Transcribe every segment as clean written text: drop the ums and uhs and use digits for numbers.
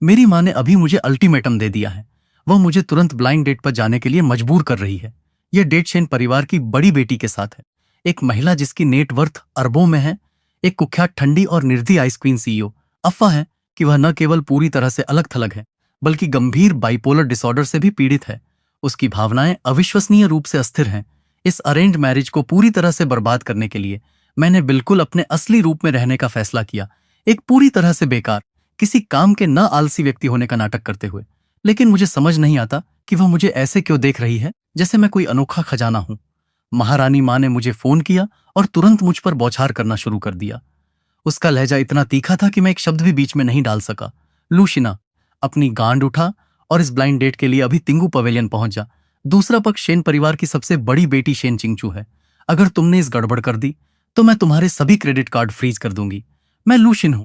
मेरी माँ ने अभी मुझे अल्टीमेटम दे दिया है। वह मुझे तुरंत ब्लाइंड डेट पर जाने के लिए मजबूर कर रही है। यह डेट शेन परिवार की बड़ी बेटी के साथ है, एक महिला जिसकी नेटवर्थ अरबों में है, एक कुख्यात ठंडी और निर्दयी आइस क्वीन सीईओ। अफवाह है कि वह न केवल पूरी तरह से अलग थलग है, बल्कि गंभीर बाइपोलर डिसऑर्डर से भी पीड़ित है। उसकी भावनाएं अविश्वसनीय रूप से अस्थिर हैं। इस अरेंज्ड मैरिज को पूरी तरह से बर्बाद करने के लिए मैंने बिल्कुल अपने असली रूप में रहने का फैसला किया, एक पूरी तरह से बेकार, किसी काम के न आलसी व्यक्ति होने का नाटक करते हुए। लेकिन मुझे समझ नहीं आता कि वह मुझे ऐसे क्यों देख रही है, जैसे मैं कोई अनोखा खजाना हूं। महारानी माँ ने मुझे फोन किया और तुरंत मुझ पर बौछार करना शुरू कर दिया। उसका लहजा इतना तीखा था कि मैं एक शब्द भी बीच में नहीं डाल सका। लूशिना, अपनी गांड उठा और इस ब्लाइंड डेट के लिए अभी तिंगू पवेलियन पहुंच जा। दूसरा पक्ष शेन परिवार की सबसे बड़ी बेटी शेन चिंगचू है। अगर तुमने इस गड़बड़ कर दी तो मैं तुम्हारे सभी क्रेडिट कार्ड फ्रीज कर दूंगी। मैं लूशिन हूं,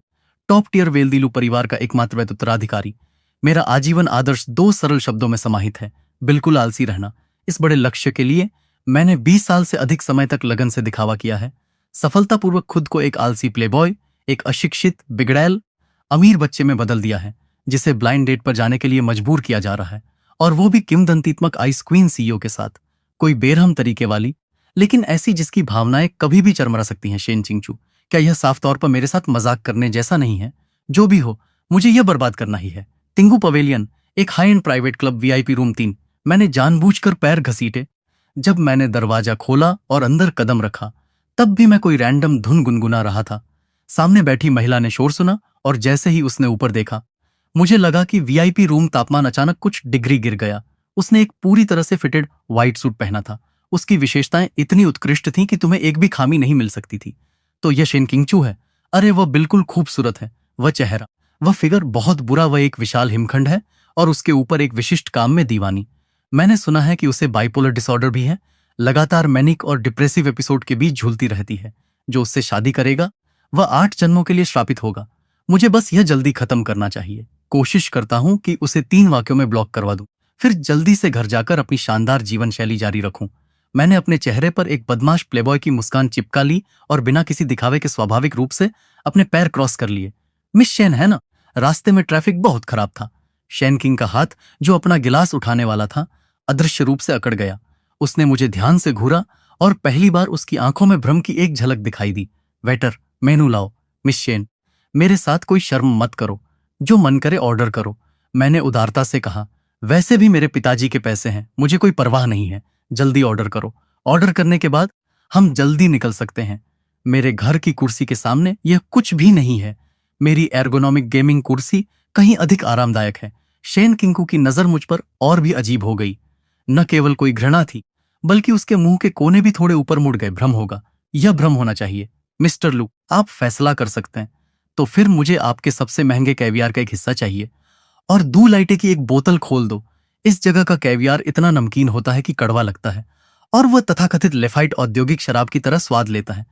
टॉप टियर वेलदीलू परिवार का एकमात्र उत्तराधिकारी। मेरा आजीवन आदर्श दो सरल शब्दों में समाहित है, बिल्कुल आलसी रहना। इस बड़े लक्ष्य के लिए मैंने 20 साल से अधिक समय तक लगन से दिखावा किया है, सफलतापूर्वक खुद को एक आलसी प्लेबॉय, एक अशिक्षित, बिगड़ैल, अमीर बच्चे में बदल दिया है, जिसे ब्लाइंड डेट पर जाने के लिए मजबूर किया जा रहा है, और वो भी किंवदंतीत्मक आइस क्वीन सीईओ के साथ। कोई बेरहम तरीके वाली, लेकिन ऐसी जिसकी भावनाएं कभी भी चरमरा सकती हैं। शेन चिंगचू, क्या यह साफ तौर पर मेरे साथ मजाक करने जैसा नहीं है? जो भी हो, मुझे यह बर्बाद करना ही है। तिंगू पवेलियन, एक high and private club, VIP room 3। मैंने जानबूझकर पैर घसीटे। जब मैंने दरवाजा खोला और अंदर कदम रखा, तब भी मैं कोई रैंडम धुन गुनगुना रहा था। सामने बैठी महिला ने शोर सुना और जैसे ही उसने ऊपर देखा, मुझे लगा कि वीआईपी रूम तापमान अचानक कुछ डिग्री गिर गया। उसने एक पूरी तरह से फिटेड व्हाइट सूट पहना था। उसकी विशेषताएं इतनी उत्कृष्ट थीं कि तुम्हें एक भी खामी नहीं मिल सकती थी। तो यह शेन चिंगचू है? अरे वह बिल्कुल खूबसूरत है। वह चेहरा, वह फिगर बहुत बुरा। वह एक विशाल हिमखंड है और उसके ऊपर एक विशिष्ट काम में दीवानी। मैंने सुना है कि उसे बाइपोलर डिसऑर्डर भी है। लगातार मैनिक और डिप्रेसिव एपिसोड के बीच झूलती रहती है। जो उससे शादी करेगा वह 8 जन्मों के लिए श्रापित होगा। मुझे बस यह जल्दी खत्म करना चाहिए। कोशिश करता हूं कि उसे 3 वाक्यों में ब्लॉक करवा दूं, फिर जल्दी से घर जाकर अपनी शानदार जीवन शैली जारी रखूं। मैंने अपने चेहरे पर एक बदमाश प्लेबॉय की मुस्कान चिपका ली और बिना किसी दिखावे के स्वाभाविक रूप से अपने पैर क्रॉस कर लिए। मिस शेन है ना? रास्ते में ट्रैफिक बहुत खराब था। शेन किंग का हाथ, जो अपना गिलास उठाने वाला था, अदृश्य रूप से अकड़ गया। उसने मुझे ध्यान से घूरा और पहली बार उसकी आंखों में भ्रम की एक झलक दिखाई दी। वेटर, मेनू लाओ। मिस शेन, मेरे साथ कोई शर्म मत करो। जो मन करे ऑर्डर करो, मैंने उदारता से कहा। वैसे भी मेरे पिताजी के पैसे हैं, मुझे कोई परवाह नहीं है। जल्दी ऑर्डर करो। ऑर्डर करने के बाद हम जल्दी निकल सकते हैं। मेरे घर की कुर्सी के सामने यह कुछ भी नहीं है। मेरी एर्गोनॉमिक गेमिंग कुर्सी कहीं अधिक आरामदायक है। शेन किंकू की नजर मुझ पर और भी अजीब हो गई। न केवल कोई घृणा थी, बल्कि उसके मुंह के कोने भी थोड़े ऊपर मुड़ गए। भ्रम होगा, यह भ्रम होना चाहिए। मिस्टर लू, आप फैसला कर सकते हैं। तो फिर मुझे आपके सबसे महंगे कैवियार का एक हिस्सा चाहिए और 2 लाइटे की एक बोतल खोल दो। इस जगह का कैवियार इतना नमकीन होता है कि कड़वा लगता है, और वह तथाकथित लेफाइट औद्योगिक शराब की तरह स्वाद लेता है।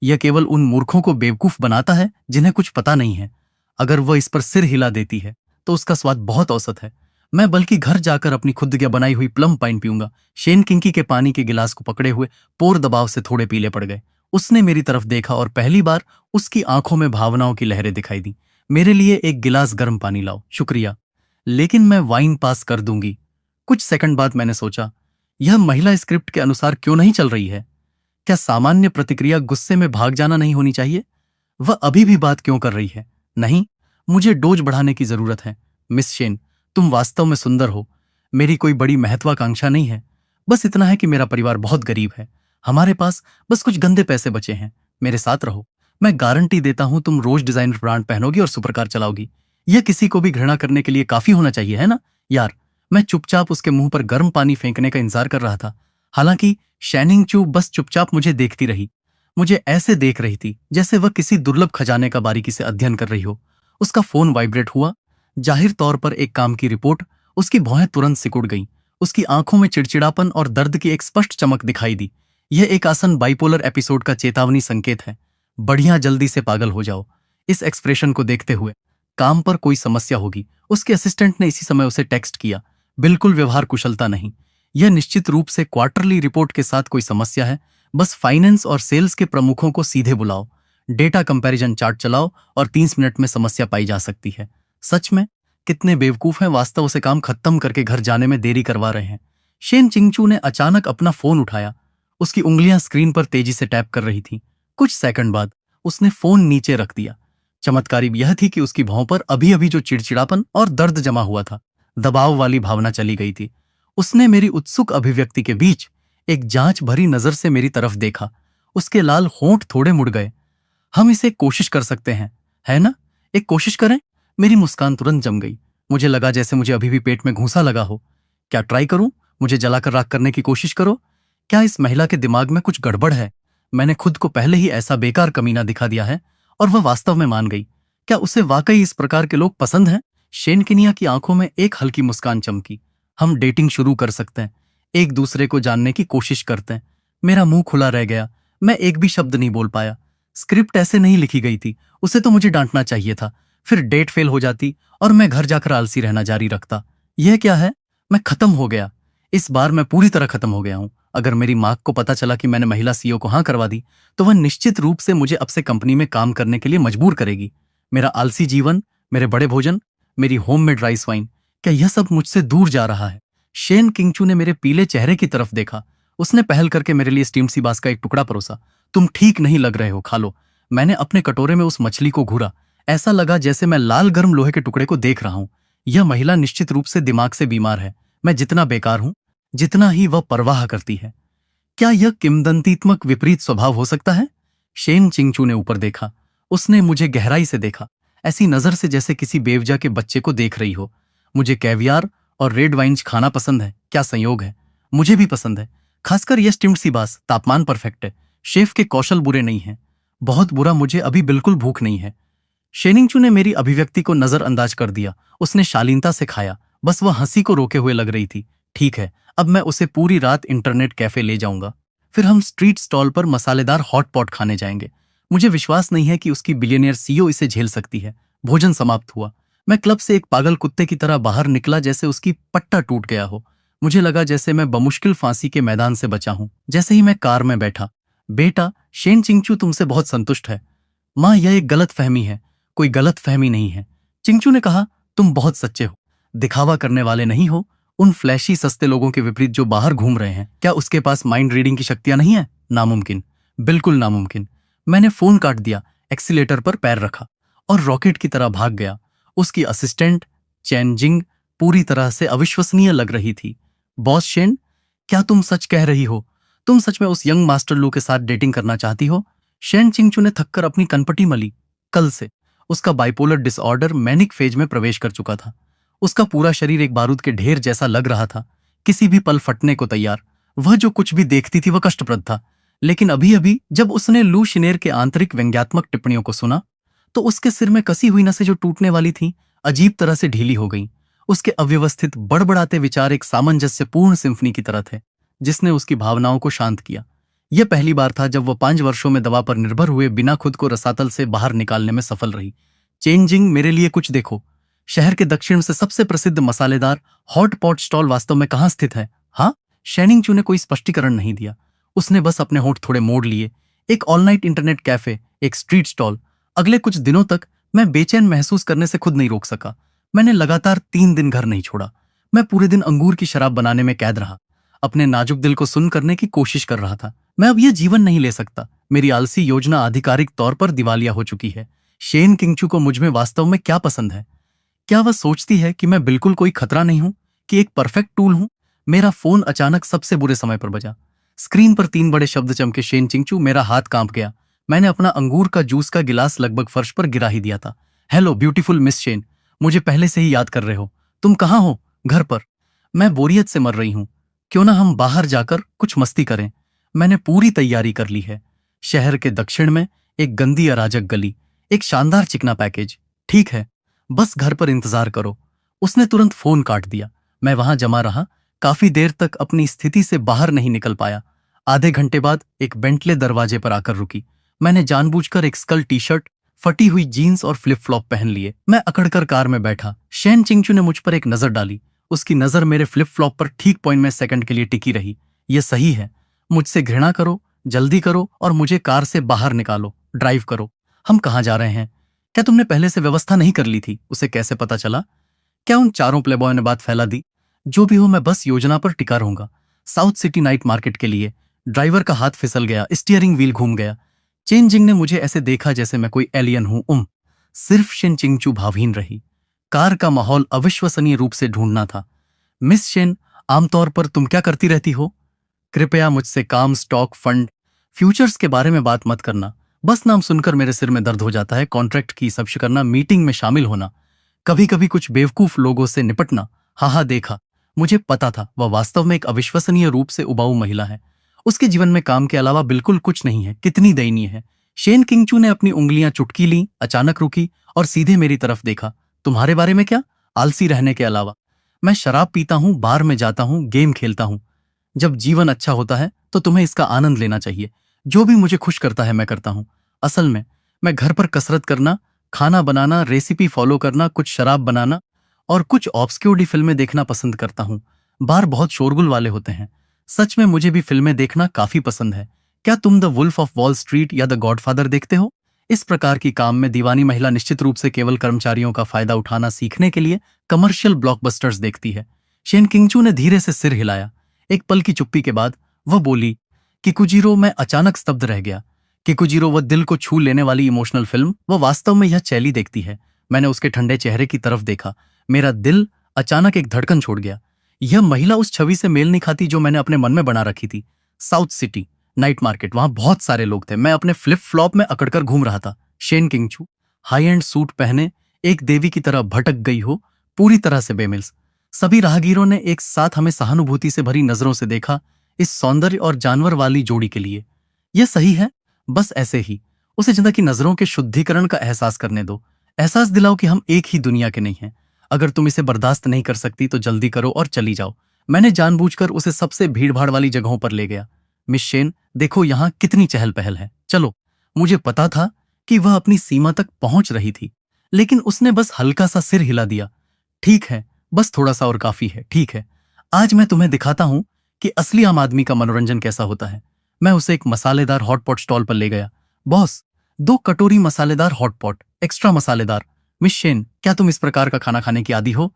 यह केवल उन मूर्खों को बेवकूफ बनाता है जिन्हें कुछ पता नहीं है। अगर वह इस पर सिर हिला देती है तो उसका स्वाद बहुत औसत है। मैं बल्कि घर जाकर अपनी खुद की बनाई हुई प्लम पाइन पीऊंगा। शेन किंकी के पानी के गिलास को पकड़े हुए पोर दबाव से थोड़े पीले पड़ गए। उसने मेरी तरफ देखा और पहली बार उसकी आंखों में भावनाओं की लहरें दिखाई दी। मेरे लिए एक गिलास गर्म पानी लाओ। शुक्रिया, लेकिन मैं वाइन पास कर दूंगी। कुछ सेकंड बाद मैंने सोचा, यह महिला स्क्रिप्ट के अनुसार क्यों नहीं चल रही है? क्या सामान्य प्रतिक्रिया गुस्से में भाग जाना नहीं होनी चाहिए? वह अभी भी बात क्यों कर रही है? नहीं, मुझे डोज बढ़ाने की जरूरत है। मिस शेन, तुम वास्तव में सुंदर हो। मेरी कोई बड़ी महत्वाकांक्षा नहीं है। बस इतना है कि मेरा परिवार बहुत गरीब है। हमारे पास बस कुछ गंदे पैसे बचे हैं। मेरे साथ रहो। मैं गारंटी देता हूं तुम रोज डिजाइनर ब्रांड पहनोगी और सुपरकार चलाओगी। यह किसी को भी घृणा करने के लिए काफी होना चाहिए, है ना? यार, मैं चुपचाप उसके मुंह पर गर्म पानी फेंकने का इंतजार कर रहा था। हालांकि शैनिंग चू बस चुपचाप मुझे देखती रही। मुझे ऐसे देख रही थी जैसे वह किसी दुर्लभ खजाने का बारीकी से अध्ययन कर रही हो। उसका फोन वाइब्रेट हुआ। जाहिर तौर पर एक काम की रिपोर्ट। उसकी भौहें तुरंत सिकुड़ गईं। उसकी आंखों में चिड़चिड़ापन और दर्द की एक स्पष्ट चमक दिखाई दी। यह एक आसन बाइपोलर एपिसोड का चेतावनी संकेत है। बढ़िया, जल्दी से पागल हो जाओ। इस एक्सप्रेशन को देखते हुए काम पर कोई समस्या होगी। उसके असिस्टेंट ने इसी समय उसे टेक्स्ट किया। बिल्कुल व्यवहार कुशलता नहीं। यह निश्चित रूप से क्वार्टरली रिपोर्ट के साथ कोई समस्या है। बस फाइनेंस और सेल्स के प्रमुखों को सीधे बुलाओ, डेटा कंपैरिजन चार्ट चलाओ और 30 मिनट में समस्या पाई जा सकती है। सच में? कितने बेवकूफ हैं, वास्तव से काम खत्म करके घर जाने में देरी करवा रहे हैं। शेन चिंगचू ने अचानक अपना फोन उठाया। उसकी उंगलियां स्क्रीन पर तेजी से टैप कर रही थीं। कुछ सेकंड बाद उसने फोन नीचे रख दिया। चमत्कारी यह थी कि उसकी भौं पर अभी अभी जो चिड़चिड़ापन और दर्द जमा हुआ था, दबाव वाली भावना चली गई थी। उसने मेरी उत्सुक अभिव्यक्ति के बीच एक जांच भरी नजर से मेरी तरफ देखा। उसके लाल होंठ थोड़े मुड़ गए। हम इसे कोशिश कर सकते हैं, है ना? एक कोशिश करें। मेरी मुस्कान तुरंत जम गई। मुझे लगा जैसे मुझे अभी भी पेट में घूंसा लगा हो। क्या ट्राई करूं? मुझे जलाकर राख करने की कोशिश करो। क्या इस महिला के दिमाग में कुछ गड़बड़ है? मैंने खुद को पहले ही ऐसा बेकार कमीना दिखा दिया है और वह वास्तव में मान गई। क्या उसे वाकई इस प्रकार के लोग पसंद हैं? शेनकिनिया की आंखों में एक हल्की मुस्कान चमकी। हम डेटिंग शुरू कर सकते हैं, एक दूसरे को जानने की कोशिश करते हैं। मेरा मुंह खुला रह गया। मैं एक भी शब्द नहीं बोल पाया। स्क्रिप्ट ऐसे नहीं लिखी गई थी। उसे तो मुझे डांटना चाहिए था, फिर डेट फेल हो जाती और मैं घर जाकर आलसी रहना जारी रखता। यह क्या है? मैं खत्म हो गया। इस बार मैं पूरी तरह खत्म हो गया हूं। अगर मेरी मां को पता चला कि मैंने महिला सीईओ को हाँ करवा दी, तो वह निश्चित रूप से मुझे अब से कंपनी में काम करने के लिए मजबूर करेगी। मेरा आलसी जीवन, मेरे बड़े भोजन, मेरी होममेड राइस वाइन, क्या यह सब मुझसे दूर जा रहा है? शेन किंगचू ने मेरे पीले चेहरे की तरफ देखा। उसने पहल करके मेरे लिए स्टीम्ड सी बास का एक टुकड़ा परोसा। तुम ठीक नहीं लग रहे हो, खा लो। मैंने अपने कटोरे में उस मछली को घूरा। ऐसा लगा जैसे मैं लाल गर्म लोहे के टुकड़े को देख रहा हूं। यह महिला निश्चित रूप से दिमाग से बीमार है। मैं जितना बेकार हूं, जितना ही वह परवाह करती है। क्या यह किंवदंतीत्मक विपरीत स्वभाव हो सकता है? शेन चिंगचू ने ऊपर देखा। उसने मुझे गहराई से देखा, ऐसी नजर से जैसे किसी बेवजह के बच्चे को देख रही हो। मुझे कैवियार और रेड वाइन्स खाना पसंद है। क्या संयोग है! मुझे भी पसंद है, खासकर यह स्टीम्ड सी बास। तापमान परफेक्ट है, शेफ के कौशल बुरे नहीं हैं। बहुत बुरा, मुझे अभी बिल्कुल भूख नहीं है। शेनिंगचू ने मेरी अभिव्यक्ति को नजरअंदाज कर दिया। उसने शालीनता से खाया, बस वह हंसी को रोके हुए लग रही थी। ठीक है, अब मैं उसे पूरी रात इंटरनेट कैफे ले जाऊंगा। फिर हम स्ट्रीट स्टॉल पर मसालेदार हॉट पॉट खाने जाएंगे। मुझे विश्वास नहीं है कि उसकी बिलियनियर सीईओ इसे झेल सकती है। भोजन समाप्त हुआ। मैं क्लब से एक पागल कुत्ते की तरह बाहर निकला, जैसे उसकी पट्टा टूट गया हो। मुझे लगा जैसे मैं बमुश्किल फांसी के मैदान से बचा हूं। जैसे ही मैं कार में बैठा, बेटा, शेन चिंगचू तुमसे बहुत संतुष्ट है। मां, यह एक गलत फहमी है। कोई गलत फहमी नहीं है, चिंगचू ने कहा। तुम बहुत सच्चे हो, दिखावा करने वाले नहीं हो। उन फ्लैशी सस्ते लोगों के विपरीत जो बाहर घूम रहे हैं। क्या उसके पास माइंड रीडिंग की शक्तियां नहीं है? नामुमकिन, बिल्कुल नामुमकिन। मैंने फोन काट दिया, एक्सीलेटर पर पैर रखा और रॉकेट की तरह भाग गया। उसकी असिस्टेंट चैन जिंग पूरी तरह से अविश्वसनीय लग रही थी। बॉस शेन, क्या तुम सच कह रही हो? तुम सच में उस यंग मास्टर लू के साथ डेटिंग करना चाहती हो? शेन चिंगचू ने थककर अपनी कनपटी मली। कल से उसका बाइपोलर डिसऑर्डर मैनिक फेज में प्रवेश कर चुका था। उसका पूरा शरीर एक बारूद के ढेर जैसा लग रहा था, किसी भी पल फटने को तैयार। वह जो कुछ भी देखती थी वह कष्टप्रद था। लेकिन अभी अभी जब उसने लू शिनेर के आंतरिक व्यंग्यात्मक टिप्पणियों को सुना, तो उसके सिर में कसी हुई नसें जो टूटने वाली थीं, अजीब तरह से ढीली हो गईं। उसके अव्यवस्थित बड़बड़ाते विचार एक सामंजस्यपूर्ण सिम्फनी की तरह थे, जिसने उसकी भावनाओं को शांत किया। यह पहली बार था जब वह 5 वर्षों में दवा पर निर्भर हुए बिना खुद को रसातल से बाहर निकालने में सफल रही। चेंजिंग, मेरे लिए कुछ देखो। शहर के दक्षिण से सबसे प्रसिद्ध मसालेदार हॉट पॉट स्टॉल वास्तव में कहाँ स्थित है? हाँ? शेनिंगचू ने कोई स्पष्टीकरण नहीं दिया। उसने बस अपने होंठ थोड़े मोड़ लिए। एक ऑल नाइट इंटरनेट कैफे, एक स्ट्रीट स्टॉल। अगले कुछ दिनों तक मैं बेचैन महसूस करने से खुद नहीं रोक सका। मैंने लगातार 3 दिन घर नहीं छोड़ा। मैं पूरे दिन अंगूर की शराब बनाने में कैद रहा, अपने नाजुक दिल को सुन करने की कोशिश कर रहा था। मैं अब यह जीवन नहीं ले सकता। मेरी आलसी योजना आधिकारिक तौर पर दिवालिया हो चुकी है। शेन किंगचू को मुझ में वास्तव में क्या पसंद है? क्या वह सोचती है कि मैं बिल्कुल कोई खतरा नहीं हूं, कि एक परफेक्ट टूल हूं? मेरा फोन अचानक सबसे बुरे समय पर बजा। स्क्रीन पर 3 बड़े शब्द चमके, शेन चिंगचू। मेरा हाथ कांप गया। मैंने अपना अंगूर का जूस का गिलास लगभग फर्श पर गिरा ही दिया था। हेलो ब्यूटीफुल मिस शेन, मुझे पहले से ही याद कर रहे हो। तुम कहाँ हो? घर पर। मैं बोरियत से मर रही हूं। क्यों ना हम बाहर जाकर कुछ मस्ती करें? मैंने पूरी तैयारी कर ली है। शहर के दक्षिण में एक गंदी अराजक गली, एक शानदार चिकना पैकेज। ठीक है, बस घर पर इंतजार करो। उसने तुरंत फोन काट दिया। मैं वहां जमा रहा, काफी देर तक अपनी स्थिति से बाहर नहीं निकल पाया। आधे घंटे बाद एक बेंटले दरवाजे पर आकर रुकी। मैंने जानबूझकर एक स्कल टी शर्ट, फटी हुई जीन्स और फ्लिप फ्लॉप पहन लिए। मैं अकड़कर कार में बैठा। शेन चिंगचू ने मुझ पर एक नजर डाली। उसकी नजर मेरे फ्लिप फ्लॉप पर ठीक पॉइंट में सेकंड के लिए टिकी रही। यह सही है, मुझसे घृणा करो, जल्दी करो और मुझे कार से बाहर निकालो। ड्राइव करो। हम कहाँ जा रहे हैं? क्या तुमने पहले से व्यवस्था नहीं कर ली थी? उसे कैसे पता चला? क्या उन चारों प्लेबॉय ने बात फैला दी? जो भी हो, मैं बस योजना पर टिका रहूंगा। साउथ सिटी नाइट मार्केट के लिए ड्राइवर का हाथ फिसल गया, स्टीयरिंग व्हील घूम गया। चेन जिंग ने मुझे ऐसे देखा जैसे मैं कोई एलियन हूं। सिर्फ शेन चिंगचू भावहीन रही। कार का माहौल अविश्वसनीय रूप से ढूंढना था। मिस शेन, आमतौर पर तुम क्या करती रहती हो? कृपया मुझसे काम, स्टॉक, फंड, फ्यूचर्स के बारे में बात मत करना। बस नाम सुनकर मेरे सिर में दर्द हो जाता है। कॉन्ट्रैक्ट की सब्श करना, मीटिंग में शामिल होना, कभी कभी कुछ बेवकूफ लोगों से निपटना। हाँ, देखा। मुझे पता था वह वास्तव में एक अविश्वसनीय रूप से उबाऊ महिला है। उसके जीवन में काम के अलावा बिल्कुल कुछ नहीं है। कितनी दयनीय है। शेन किंगचू ने अपनी उंगलियां चुटकी ली, अचानक रुकी और सीधे मेरी तरफ देखा। तुम्हारे बारे में क्या? आलसी रहने के अलावा। मैं शराब पीता हूं, बार में जाता हूं, गेम खेलता हूं। जब जीवन अच्छा होता है तो तुम्हें इसका आनंद लेना चाहिए। जो भी मुझे खुश करता है मैं करता हूं। असल में मैं घर पर कसरत करना, खाना बनाना, रेसिपी फॉलो करना, कुछ शराब बनाना और कुछ ऑब्सक्योरली फिल्में देखना पसंद करता हूं। बार बहुत शोरगुल वाले होते हैं। सच में मुझे भी फिल्में देखना काफी पसंद है। क्या तुम The Wolf of Wall Street या द गॉडफादर देखते हो? इस प्रकार की काम में दीवानी महिला निश्चित रूप से केवल कर्मचारियों का फायदा उठाना सीखने के लिए कमर्शियल ब्लॉकबस्टर्स देखती है। शेन किंगचू ने धीरे से सिर हिलाया। एक पल की चुप्पी के बाद वह बोली, किकुजीरो। मैं अचानक स्तब्ध रह गया। किकुजीरो, वह दिल को छू लेने वाली इमोशनल फिल्म, वह वास्तव में यह चैली देखती है। मैंने उसके ठंडे चेहरे की तरफ देखा। मेरा दिल अचानक एक धड़कन छोड़ गया। यह महिला उस छवि से मेल नहीं खाती जो मैंने अपने मन में बना रखी थी। साउथ सिटी नाइट मार्केट, वहां बहुत सारे लोग थे। मैं अपने फ्लिप फ्लॉप में अकड़कर घूम रहा था। शेन किंगचू हाई एंड सूट पहने एक देवी की तरह भटक गई हो, पूरी तरह से बेमिल्स। सभी राहगीरों ने एक साथ हमें सहानुभूति से भरी नजरों से देखा। इस सौंदर्य और जानवर वाली जोड़ी के लिए यह सही है। बस ऐसे ही उसे जनता की नजरों के शुद्धिकरण का एहसास करने दो। एहसास दिलाओ कि हम एक ही दुनिया के नहीं हैं। अगर तुम इसे बर्दाश्त नहीं कर सकती तो जल्दी करो और चली जाओ। मैंने जानबूझकर उसे सबसे भीड़भाड़ वाली जगहों पर ले गया। मिस शेन, देखो यहाँ कितनी चहल पहल है, चलो। मुझे पता था कि वह अपनी सीमा तक पहुंच रही थी, लेकिन उसने बस हल्का सा सिर हिला दिया। ठीक है, बस थोड़ा सा और काफी है। ठीक है, आज मैं तुम्हें दिखाता हूं कि असली आम आदमी का मनोरंजन कैसा होता है। मैं उसे एक मसालेदार हॉटपॉट स्टॉल पर ले गया। बॉस, 2 कटोरी मसालेदार हॉटपॉट, एक्स्ट्रा मसालेदार। मिस शेन, क्या तुम इस प्रकार का खाना खाने की आदी हो?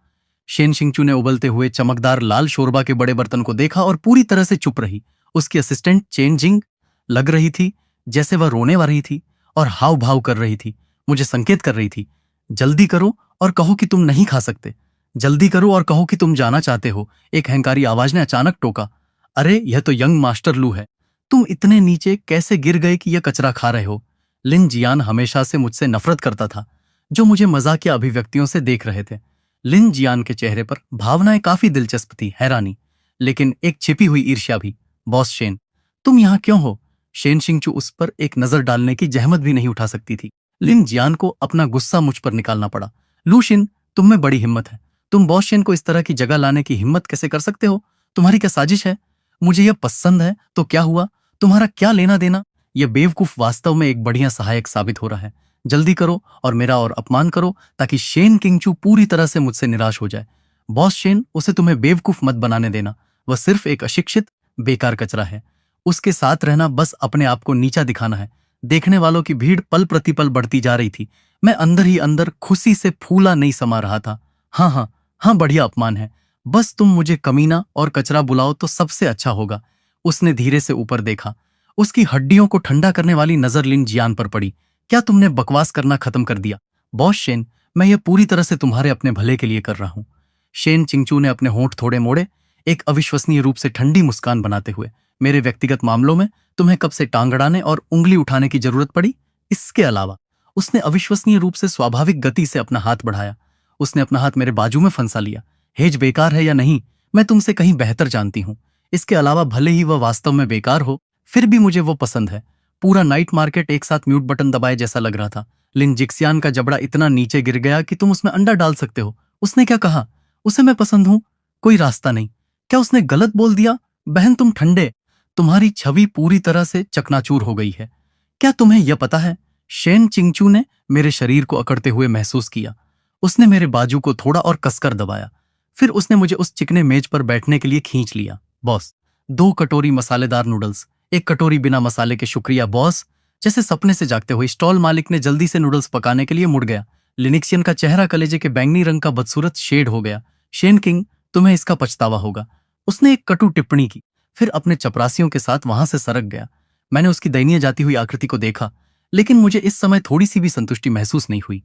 शेन शिंगचू ने उबलते हुए चमकदार लाल शोरबा के बड़े बर्तन को देखा और पूरी तरह से चुप रही। उसकी असिस्टेंट चेन जिंग लग रही थी जैसे वह रोने वाली थी और हाव भाव कर रही थी, मुझे संकेत कर रही थी। जल्दी करो और कहो कि तुम नहीं खा सकते। जल्दी करो और कहो कि तुम जाना चाहते हो, एक अहंकारी आवाज ने अचानक टोका। अरे, यह तो यंग मास्टर लू है। तुम इतने नीचे कैसे गिर गए कि यह कचरा खा रहे हो? लिन जियान हमेशा से मुझसे नफरत करता था, जो मुझे मजाकिया अभिव्यक्तियों से देख रहे थे। लिन जियान के चेहरे पर भावनाएं काफी दिलचस्प थी, हैरानी, लेकिन एक छिपी हुई ईर्ष्या भी। बॉस शेन, तुम यहाँ क्यों हो? शेन शिंगचू उस पर एक नजर डालने की जहमत भी नहीं उठा सकती थी। लिन जियान को अपना गुस्सा मुझ पर निकालना पड़ा। लूशिन, तुम में बड़ी हिम्मत है। तुम बॉस शेन को इस तरह की जगह लाने की हिम्मत कैसे कर सकते हो? तुम्हारी क्या साजिश है? मुझे यह पसंद है तो क्या हुआ? तुम्हारा क्या लेना देना? यह बेवकूफ वास्तव में एक बढ़िया सहायक साबित हो रहा है। जल्दी करो और मेरा और अपमान करो ताकि शेन किंगचू पूरी तरह से मुझसे निराश हो जाए। बॉस शेन, उसे तुम्हें बेवकूफ मत बनाने देना। वह सिर्फ एक अशिक्षित बेकार कचरा है। उसके साथ रहना बस अपने आप को नीचा दिखाना है। देखने वालों की भीड़ पल प्रतिपल बढ़ती जा रही थी। मैं अंदर ही अंदर खुशी से फूला नहीं समा रहा था। हाँ हाँ हाँ, बढ़िया अपमान है। बस तुम मुझे कमीना और कचरा बुलाओ तो सबसे अच्छा होगा। उसने धीरे से ऊपर देखा। उसकी हड्डियों को ठंडा करने वाली नजर लिन जियान पर पड़ी। क्या तुमने बकवास करना खत्म कर दिया? बॉस शेन, मैं यह पूरी तरह से तुम्हारे अपने भले के लिए कर रहा हूं। शेन चिंगचू ने अपने होंठ थोड़े मोड़े, एक अविश्वसनीय रूप से ठंडी मुस्कान बनाते हुए। मेरे व्यक्तिगत मामलों में तुम्हें कब से टांग अड़ाने और उंगली उठाने की जरूरत पड़ी? इसके अलावा उसने अविश्वसनीय रूप से स्वाभाविक गति से अपना हाथ बढ़ाया। उसने अपना हाथ मेरे बाजू में फंसा लिया। हेज बेकार है या नहीं, मैं तुमसे कहीं बेहतर जानती हूं। इसके अलावा भले ही वह वास्तव में बेकार हो, फिर भी मुझे वो पसंद है। पूरा नाइट मार्केट एक साथ म्यूट बटन दबाए जैसा लग रहा था। लिन जिक्सियान का जबड़ा इतना नीचे गिर गया कि तुम उसमें अंडा डाल सकते हो। उसने क्या कहा? उसे मैं पसंद हूं? कोई रास्ता नहीं। क्या उसने गलत बोल दिया? बहन, तुम ठंडे। तुम्हारी छवि पूरी तरह से चकनाचूर हो गई है। क्या तुम्हें यह पता है? शेन चिंगचू ने मेरे शरीर को अकड़ते हुए महसूस किया। उसने मेरे बाजू को थोड़ा और कसकर दबाया। फिर उसने मुझे उस चिकने मेज पर बैठने के लिए खींच लिया। बॉस, 2 कटोरी मसालेदार नूडल्स, 1 कटोरी बिना मसाले के। शुक्रिया बॉस। जैसे सपने से जागते हुए स्टॉल मालिक ने जल्दी से नूडल्स पकाने के लिए मुड़ गया। लिनिक्सियन का चेहरा कलेजे के बैंगनी रंग का बदसूरत शेड हो गया। शेन किंग, तुम्हें इसका पछतावा होगा। उसने एक कटु टिप्पणी की, फिर अपने चपरासियों के साथ वहां से सरक गया। मैंने उसकी दयनीय जाती हुई आकृति को देखा, लेकिन मुझे इस समय थोड़ी सी भी संतुष्टि महसूस नहीं हुई।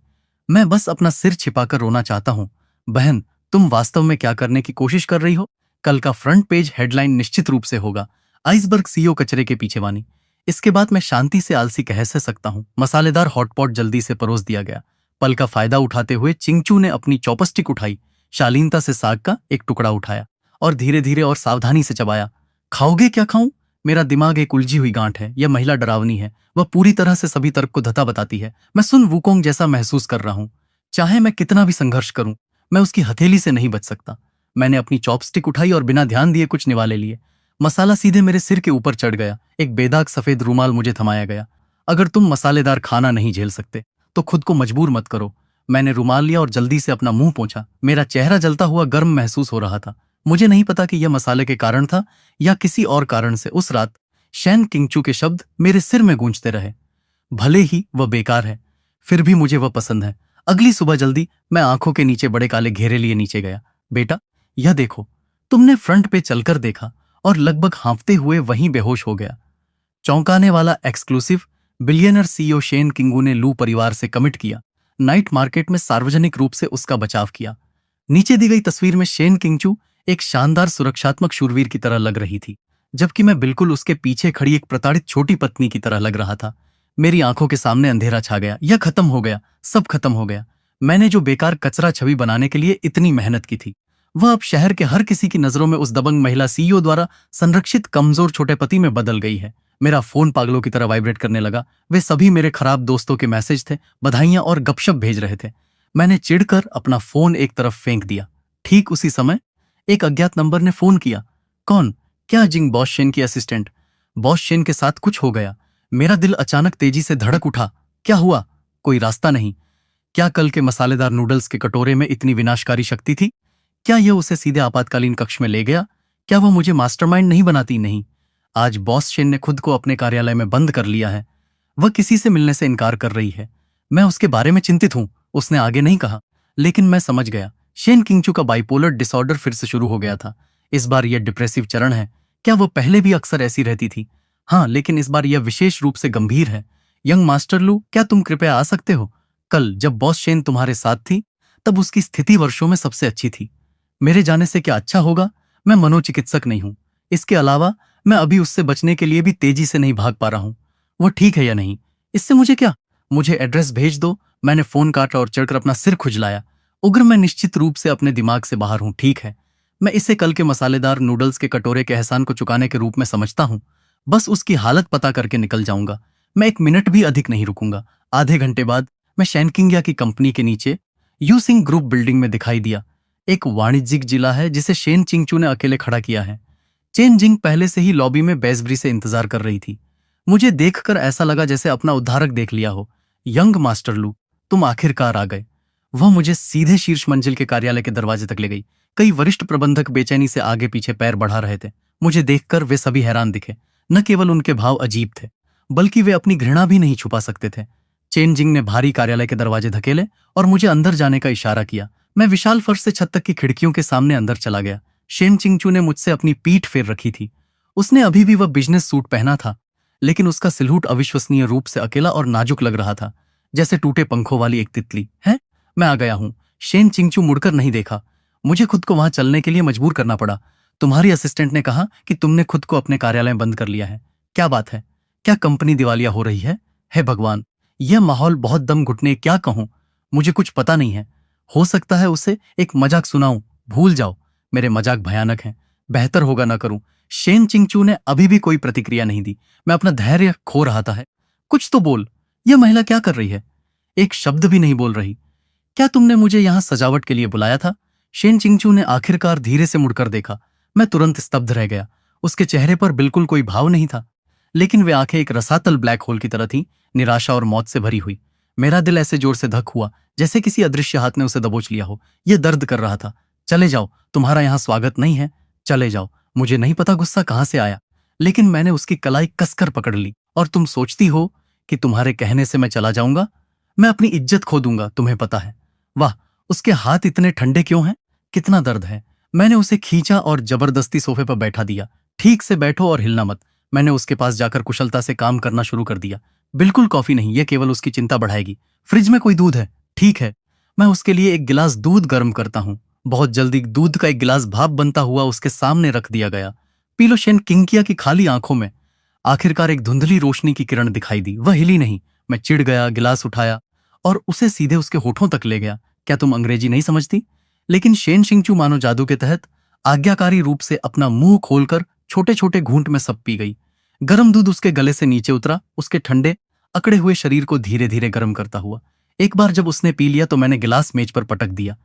मैं बस अपना सिर छिपाकर रोना चाहता हूँ। बहन, तुम वास्तव में क्या करने की कोशिश कर रही हो? कल का फ्रंट पेज हेडलाइन निश्चित रूप से होगा, आइसबर्ग सीईओ कचरे के पीछे वानी। इसके बाद मैं शांति से आलसी कह सकता हूँ। मसालेदार हॉटपॉट जल्दी से परोस दिया गया। पल का फायदा उठाते हुए चिंचू ने अपनी चॉपस्टिक उठाई, शालीनता से साग का एक टुकड़ा उठाया और धीरे धीरे और सावधानी से चबाया। खाओगे? क्या खाऊं? मेरा दिमाग एक उलझी हुई गांठ है। यह महिला डरावनी है, वह पूरी तरह से सभी तर्क को धता बताती है। मैं सुन वुकोंग जैसा महसूस कर रहा हूं। चाहे मैं कितना भी संघर्ष करूं, मैं उसकी हथेली से नहीं बच सकता। मैंने अपनी चॉपस्टिक उठाई और बिना ध्यान दिए कुछ निवाले लिए। मसाला सीधे मेरे सिर के ऊपर चढ़ गया। एक बेदाग सफेद रूमाल मुझे थमाया गया। अगर तुम मसालेदार खाना नहीं झेल सकते तो खुद को मजबूर मत करो। मैंने रुमाल लिया और जल्दी से अपना मुंह पोंछा। मेरा चेहरा जलता हुआ गर्म महसूस हो रहा था। मुझे नहीं पता कि यह मसाले के कारण था या किसी और कारण से उस रात शैन किंगचू के शब्द मेरे सिर में गूंजते रहे। भले ही वह बेकार है, फिर भी मुझे वह पसंद है। अगली सुबह जल्दी मैं आंखों के नीचे बड़े काले घेरे लिए नीचे गया। बेटा, यह देखो। तुमने फ्रंट पे चलकर देखा और लगभग हाँफते हुए वहीं बेहोश हो गया। चौंकाने वाला एक्सक्लूसिव, बिलियनर सीईओ शेन किंगू ने लू परिवार से कमिट किया। नाइट मार्केट में सार्वजनिक रूप से उसका बचाव किया। नीचे दी गई तस्वीर में शेन किंगचू एक शानदार सुरक्षात्मक शूरवीर की तरह लग रही थी, जबकि मैं बिल्कुल उसके पीछे खड़ी एक प्रताड़ित छोटी पत्नी की तरह लग रहा था। मेरी आंखों के सामने अंधेरा छा गया। यह खत्म हो गया, सब खत्म हो गया। मैंने जो बेकार कचरा छवि बनाने के लिए इतनी मेहनत की थी, वह अब शहर के हर किसी की नजरों में उस दबंग महिला सीईओ द्वारा संरक्षित कमजोर छोटे पति में बदल गई है। मेरा फोन पागलों की तरह वाइब्रेट करने लगा। वे सभी मेरे खराब दोस्तों के मैसेज थे, बधाइयां और गपशप भेज रहे थे। मैंने चिढ़कर अपना फोन एक तरफ फेंक दिया। ठीक उसी समय एक अज्ञात नंबर ने फोन किया। कौन? क्या जिंग बॉस शेन की असिस्टेंट? बॉस शेन के साथ कुछ हो गया। मेरा दिल अचानक तेजी से धड़क उठा। क्या हुआ? कोई रास्ता नहीं? क्या कल के मसालेदार नूडल्स के कटोरे में इतनी विनाशकारी शक्ति थी? क्या यह उसे सीधे आपातकालीन कक्ष में ले गया? क्या वह मुझे मास्टरमाइंड नहीं बनाती? नहीं, आज बॉस शेन ने खुद को अपने कार्यालय में बंद कर लिया है। वह किसी से मिलने से इनकार कर रही है। मैं उसके बारे में चिंतित हूं। उसने आगे नहीं कहा, लेकिन मैं समझ गया। शेन किंगचू का बाइपोलर डिसऑर्डर फिर से शुरू हो गया था। इस बार यह डिप्रेसिव चरण है। क्या वो पहले भी अक्सर ऐसी रहती थी? हाँ, लेकिन इस बार यह विशेष रूप से गंभीर है। यंग मास्टर लू, क्या तुम कृपया आ सकते हो? कल जब बॉस शेन तुम्हारे साथ थी, तब उसकी स्थिति वर्षों में सबसे अच्छी थी। मेरे जाने से क्या अच्छा होगा? मैं मनोचिकित्सक नहीं हूं। इसके अलावा मैं अभी उससे बचने के लिए भी तेजी से नहीं भाग पा रहा हूं। वो ठीक है या नहीं, इससे मुझे क्या? मुझे एड्रेस भेज दो। मैंने फोन काटा और चढ़कर अपना सिर खुजलाया। उग्र, मैं निश्चित रूप से अपने दिमाग से बाहर हूं। ठीक है, मैं इसे कल के मसालेदार नूडल्स के कटोरे के एहसान को चुकाने के रूप में समझता हूं। बस उसकी हालत पता करके निकल जाऊंगा। मैं एक मिनट भी अधिक नहीं रुकूंगा। आधे घंटे बाद मैं शैनकिंगिया की कंपनी के नीचे यू सिंह ग्रुप बिल्डिंग में दिखाई दिया। एक वाणिज्यिक जिला है जिसे शेन चिंगचू ने अकेले खड़ा किया है। चेन जिंग पहले से ही लॉबी में बेसब्री से इंतजार कर रही थी। मुझे देखकर ऐसा लगा जैसे अपना उद्धारक देख लिया हो। यंग मास्टर लू, तुम आखिरकार आ गए। वह मुझे सीधे शीर्ष मंजिल के कार्यालय के दरवाजे तक ले गई। कई वरिष्ठ प्रबंधक बेचैनी से आगे पीछे पैर बढ़ा रहे थे। मुझे देखकर वे सभी हैरान दिखे। न केवल उनके भाव अजीब थे, बल्कि वे अपनी घृणा भी नहीं छुपा सकते थे। चेन जिंग ने भारी कार्यालय के दरवाजे धकेले और मुझे अंदर जाने का इशारा किया। मैं विशाल फर्श से छत तक की खिड़कियों के सामने अंदर चला गया। शेन चिंगचू ने मुझसे अपनी पीठ फेर रखी थी। उसने अभी भी वह बिजनेस सूट पहना था, लेकिन उसका सिलहूट अविश्वसनीय रूप से अकेला और नाजुक लग रहा था, जैसे टूटे पंखों वाली एक तितली। है, मैं आ गया हूं। शेन चिंगचू मुड़कर नहीं देखा। मुझे खुद को वहां चलने के लिए मजबूर करना पड़ा। तुम्हारी असिस्टेंट ने कहा कि तुमने खुद को अपने कार्यालय में बंद कर लिया है। क्या बात है? क्या कंपनी दिवालिया हो रही है? हे भगवान, यह माहौल बहुत दम घुटने। क्या कहूं? मुझे कुछ पता नहीं है। हो सकता है उसे एक मजाक सुनाऊं। भूल जाओ, मेरे मजाक भयानक हैं। बेहतर होगा ना करूं। शेन चिंगचू ने अभी भी कोई प्रतिक्रिया नहीं दी। मैं अपना धैर्य खो रहा था। है, कुछ तो बोल। यह महिला क्या कर रही है? एक शब्द भी नहीं बोल रही। क्या तुमने मुझे यहां सजावट के लिए बुलाया था? शेन चिंगचू ने आखिरकार धीरे से मुड़कर देखा। मैं तुरंत स्तब्ध रह गया। उसके चेहरे पर बिल्कुल कोई भाव नहीं था, लेकिन वे आंखें एक रसातल ब्लैक होल की तरह थीं, निराशा और मौत से भरी हुई। मेरा दिल ऐसे जोर से धक हुआ जैसे किसी अदृश्य हाथ ने उसे दबोच लिया हो। यह दर्द कर रहा था। चले जाओ, तुम्हारा यहां स्वागत नहीं है। चले जाओ। मुझे नहीं पता गुस्सा कहां से आया, लेकिन मैंने उसकी कलाई कसकर पकड़ ली। और तुम सोचती हो कि तुम्हारे कहने से मैं चला जाऊंगा? मैं अपनी इज्जत खो दूंगा, तुम्हें पता है। वाह, उसके हाथ इतने ठंडे क्यों हैं? कितना दर्द है। मैंने उसे खींचा और जबरदस्ती सोफे पर बैठा दिया। ठीक से बैठो और हिलना मत। मैंने उसके पास जाकर कुशलता से काम करना शुरू कर दिया। बिल्कुल कॉफी नहीं, यह केवल उसकी चिंता बढ़ाएगी। फ्रिज में कोई दूध है? ठीक है, मैं उसके लिए एक गिलास दूध गर्म करता हूँ। बहुत जल्दी दूध का एक गिलास भाप बनता हुआ उसके सामने रख दिया गया। पीलो, शेन किंकिया की खाली आंखों में आखिरकार एक धुंधली रोशनी की किरण दिखाई दी। वह हिली नहीं। मैं चिढ़ गया, गिलास उठाया और उसे सीधे उसके होठों तक ले गया। क्या तुम अंग्रेजी नहीं समझती? लेकिन शेन शिंगचू मानो जादू के तहत आज्ञाकारी रूप से अपना मुंह खोलकर छोटे छोटे घूंट में सब पी गई। गर्म दूध उसके गले से नीचे उतरा, उसके ठंडे अकड़े हुए शरीर को धीरे धीरे गर्म करता हुआ। एक बार जब उसने पी लिया तो मैंने गिलास मेज पर पटक दिया।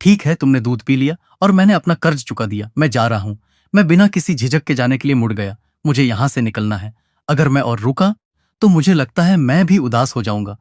ठीक है, तुमने दूध पी लिया और मैंने अपना कर्ज चुका दिया। मैं जा रहा हूं। मैं बिना किसी झिझक के जाने के लिए मुड़ गया। मुझे यहां से निकलना है। अगर मैं और रुका तो मुझे लगता है मैं भी उदास हो जाऊंगा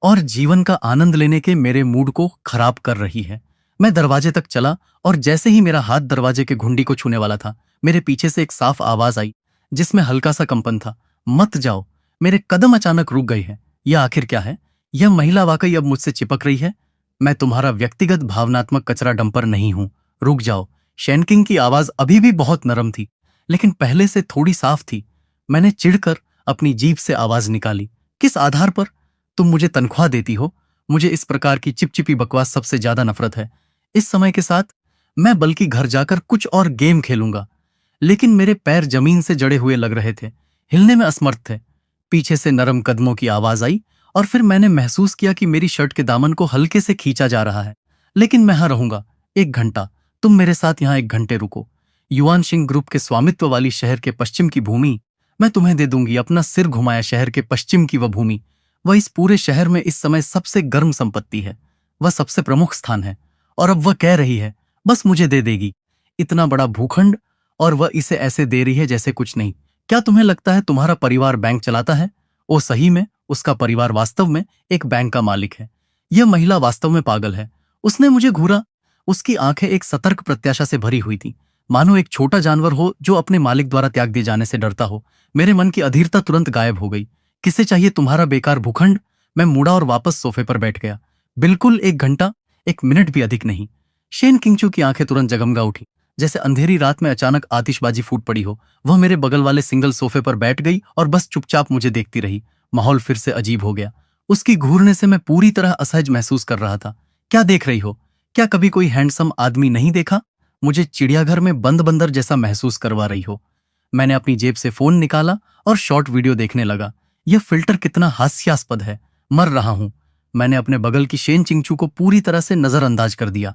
और जीवन का आनंद लेने के मेरे मूड को खराब कर रही है। मैं दरवाजे तक चला और जैसे ही मेरा हाथ दरवाजे के घुंडी को छूने वाला था, मेरे पीछे से एक साफ आवाज आई जिसमें हल्का सा कंपन था। मत जाओ। मेरे कदम अचानक रुक गए हैं। यह आखिर क्या है? यह महिला वाकई अब मुझसे चिपक रही है। मैं तुम्हारा व्यक्तिगत भावनात्मक कचरा डंपर नहीं हूं। रुक जाओ। शैनकिंग की आवाज अभी भी बहुत नरम थी, लेकिन पहले से थोड़ी साफ थी। मैंने चिढ़कर अपनी जीभ से आवाज निकाली। किस आधार पर? तुम मुझे तनख्वाह देती हो? मुझे इस प्रकार की चिपचिपी बकवास सबसे ज्यादा नफरत है। इस समय के साथ मैं बल्कि घर जाकर कुछ और गेम खेलूंगा। लेकिन मेरे पैर जमीन से जड़े हुए लग रहे थे, हिलने में असमर्थ थे। पीछे से नरम कदमों की आवाज आई और फिर मैंने महसूस किया कि मेरी शर्ट के दामन को हल्के से खींचा जा रहा है। लेकिन मैं यहां रहूंगा 1 घंटा। तुम मेरे साथ यहां 1 घंटे रुको। युआन सिंह ग्रुप के स्वामित्व वाली शहर के पश्चिम की भूमि मैं तुम्हें दे दूंगी। अपना सिर घुमाया। शहर के पश्चिम की वह भूमि, वह इस पूरे शहर में इस समय सबसे गर्म संपत्ति है। वह सबसे प्रमुख स्थान है और अब वह कह रही है बस मुझे दे देगी। इतना बड़ा भूखंड और वह इसे ऐसे दे रही है जैसे कुछ नहीं। क्या तुम्हें लगता है तुम्हारा परिवार बैंक चलाता है? ओ सही में उसका परिवार वास्तव में एक बैंक का मालिक है। यह महिला वास्तव में पागल है। उसने मुझे घूरा। उसकी आंखें एक सतर्क प्रत्याशा से भरी हुई थी, मानो एक छोटा जानवर हो जो अपने मालिक द्वारा त्याग दिए जाने से डरता हो। मेरे मन की अधीरता तुरंत गायब हो गई। किसे चाहिए तुम्हारा बेकार भूखंड? मैं मुड़ा और वापस सोफे पर बैठ गया। बिल्कुल 1 घंटा, 1 मिनट भी अधिक नहीं। शेन किंगचू की आंखें तुरंत जगमगा उठी, जैसे अंधेरी रात में अचानक आतिशबाजी फूट पड़ी हो। वह मेरे बगल वाले सिंगल सोफे पर बैठ गई और बस चुपचाप मुझे देखती रही। माहौल फिर से अजीब हो गया। उसकी घूरने से मैं पूरी तरह असहज महसूस कर रहा था। क्या देख रही हो? क्या कभी कोई हैंडसम आदमी नहीं देखा? मुझे चिड़ियाघर में बंद बंदर जैसा महसूस करवा रही हो। मैंने अपनी जेब से फोन निकाला और शॉर्ट वीडियो देखने लगा। यह फिल्टर कितना हास्यास्पद है। मर रहा हूं। मैंने अपने बगल की शेन चिंगचू को पूरी तरह से नजरअंदाज कर दिया।